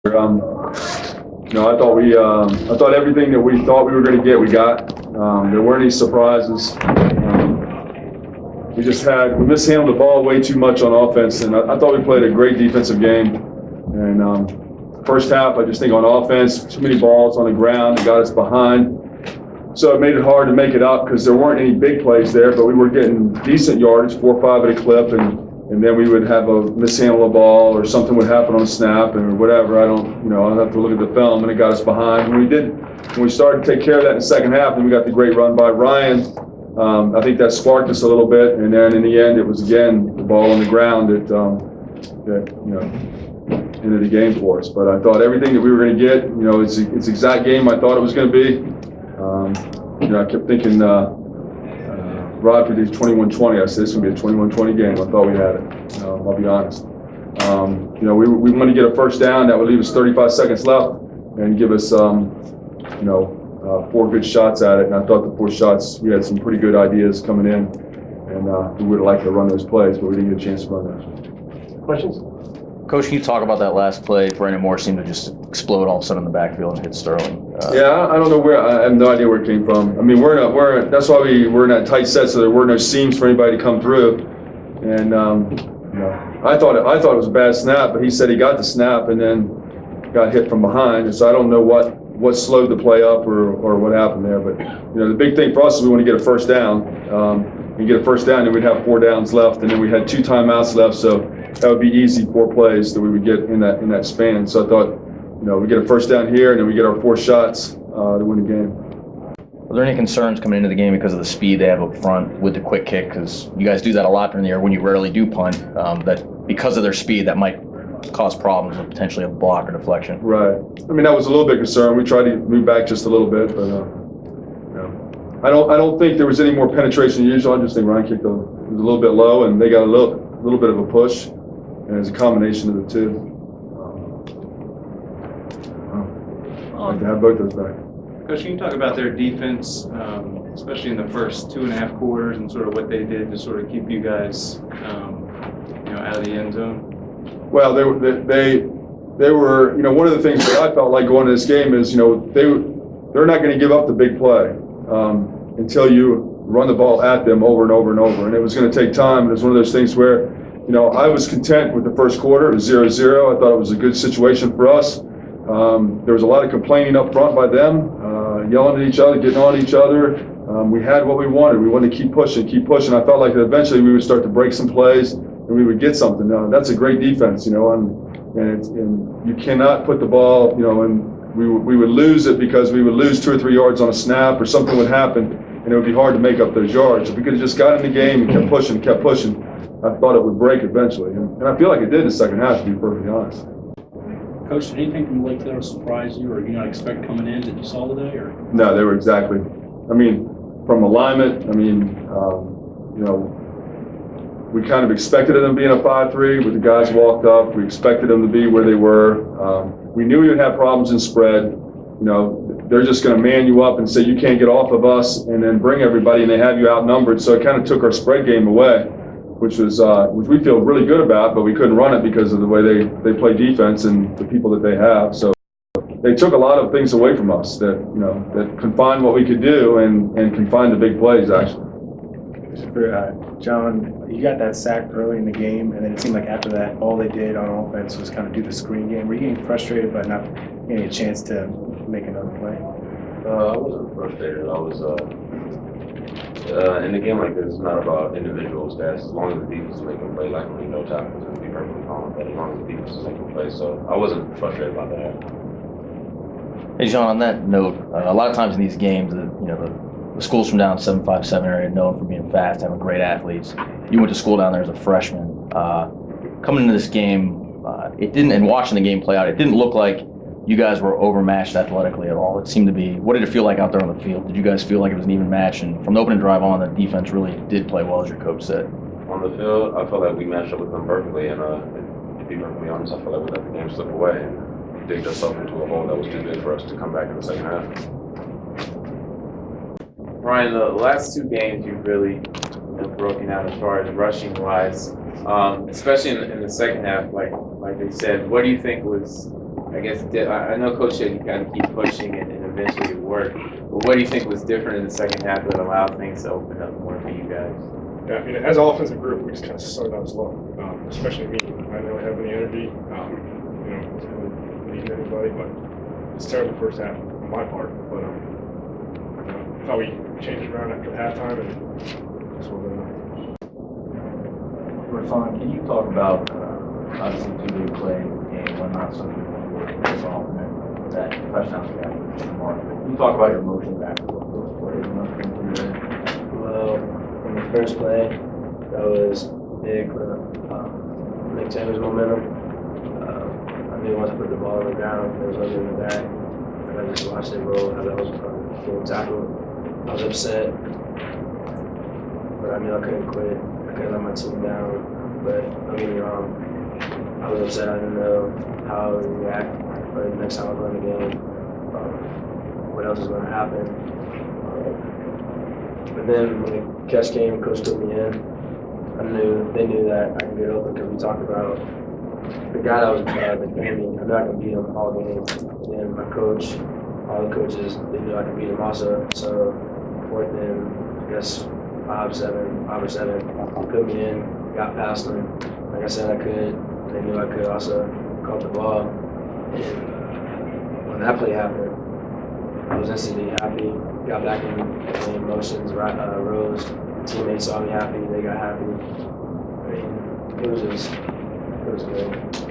I thought everything that we thought we were going to get, we got. There weren't any surprises. We mishandled the ball way too much on offense, and I thought we played a great defensive game. And first half, I just think on offense, too many balls on the ground, it got us behind. So it made it hard to make it up because there weren't any big plays there, but we were getting decent yardage, 4 or 5 at a clip, and then we would have a mishandle a ball or something would happen on a snap or whatever. I'll have to look at the film, and it got us behind. When we started to take care of that in the second half, then we got the great run by Ryan. I think that sparked us a little bit, and then in the end, it was again the ball on the ground that ended the game for us. But I thought everything that we were going to get, it's the exact game I thought it was going to be. I kept thinking Rod predicted 21-20. I said this is going to be a 21-20 game. I thought we had it. I'll be honest. We want to get a first down. That would leave us 35 seconds left and give us 4 good shots at it. And I thought the 4 shots, we had some pretty good ideas coming in, and we would have liked to run those plays, but we didn't get a chance to run those. Questions? Coach, can you talk about that last play? Brandon Moore seemed to just explode all of a sudden in the backfield and hit Sterling. I don't know where. I have no idea where it came from. I mean, that's why we're in that tight set, so there were no seams for anybody to come through. And I thought it was a bad snap, but he said he got the snap and then got hit from behind. And so I don't know what slowed the play up or what happened there. But the big thing for us is we want to get a first down. And get a first down, and we'd have 4 downs left, and then we had 2 timeouts left, so that would be easy 4 plays that we would get in that span. So I thought, we get a first down here, and then we get our 4 shots to win the game. Were there any concerns coming into the game because of the speed they have up front with the quick kick? Because you guys do that a lot during the year when you rarely do punt. That because of their speed, that might cause problems with potentially a block or deflection. Right. I mean, that was a little bit concerned. We tried to move back just a little bit, but I don't think there was any more penetration than usual. I just think Ryan kicked it was a little bit low, and they got a little bit of a push, and it's a combination of the two. I'd like to have both those back. Coach, can you talk about their defense, especially in the first 2.5 quarters, and sort of what they did to sort of keep you guys, out of the end zone? Well, they were, one of the things that I felt like going to this game is, they're not going to give up the big play until you run the ball at them over and over and over. And it was going to take time. It was one of those things where, I was content with the first quarter. It was 0-0. I thought it was a good situation for us. There was a lot of complaining up front by them, yelling at each other, getting on each other. We had what we wanted. We wanted to keep pushing. I felt like that eventually we would start to break some plays and we would get something. That's a great defense, and you cannot put the ball, and we would lose it because we would lose 2 or 3 yards on a snap or something would happen, and it would be hard to make up those yards. If we could have just got in the game and kept pushing, I thought it would break eventually. And I feel like it did in the second half, to be perfectly honest. Coach, did anything from Lake Taylor surprise you or you not expect coming in that you saw today? Or no, they were exactly. From alignment, we kind of expected them being a 5-3, but the guys walked up. We expected them to be where they were. We knew we would have problems in spread. They're just going to man you up and say you can't get off of us, and then bring everybody, and they have you outnumbered. So it kind of took our spread game away, which we feel really good about, but we couldn't run it because of the way they play defense and the people that they have. So they took a lot of things away from us that confined what we could do and confined the big plays, actually. Jon, you got that sack early in the game, and then it seemed like after that, all they did on offense was kind of do the screen game. Were you getting frustrated by not getting a chance to make another play? I wasn't frustrated. I was in a game like this, it's not about individual stats. As long as the defense is making play, like no tackle is going to be perfectly fine. But as long as the defense is making play, so I wasn't frustrated about that. Hey, Jon, on that note, a lot of times in these games, the schools from down 757 area known for being fast, having great athletes. You went to school down there as a freshman. Coming into this game, and watching the game play out, it didn't look like you guys were overmatched athletically at all. It seemed to be. What did it feel like out there on the field? Did you guys feel like it was an even match? And from the opening drive on, the defense really did play well, as your coach said. On the field, I felt like we matched up with them perfectly, and to be perfectly honest, I felt like we let the game slip away and digged ourselves into a hole that was too big for us to come back in the second half. Ryan, the last 2 games you've really broken out as far as rushing wise, especially in the second half. Like they said, what do you think was I guess, I know Coach said you got to keep pushing and eventually it worked. But what do you think was different in the second half that allowed things to open up more for you guys? Yeah, I mean, as an offensive group, we just kind of started out slow, especially me. I didn't really have any energy, wasn't really leading anybody, but it's a terrible first half on my part. But I thought we changed it around after halftime, and that's what we're doing. Rassaun, can you talk about, obviously, two-day play game, when not so good, that touchdown got remarkable. Can you talk about your emotions after those plays? Well, on the first play, that was big for Nick Taylor's momentum. I knew once I put the ball on the ground, there was nothing in the back. And I just watched it roll as I was getting tackled. I was upset, but I knew I couldn't quit. I couldn't let my team down. But don't get me wrong, I was upset. I didn't know how I would react. But the next time I run the game, what else is going to happen? But then when the catch came, Coach took me in. They knew that I could get open because we talked about the guy that was the enemy. I'm not going to beat him all game. And then my coach, all the coaches, they knew I could beat him also. So fourth and, I guess, 5 or 7, put me in, got past them. Like I said, I could. And they knew I could also caught the ball. And when that play happened, I was instantly happy. Got back in motions, rose. Teammates saw me happy. They got happy. I mean, it was good.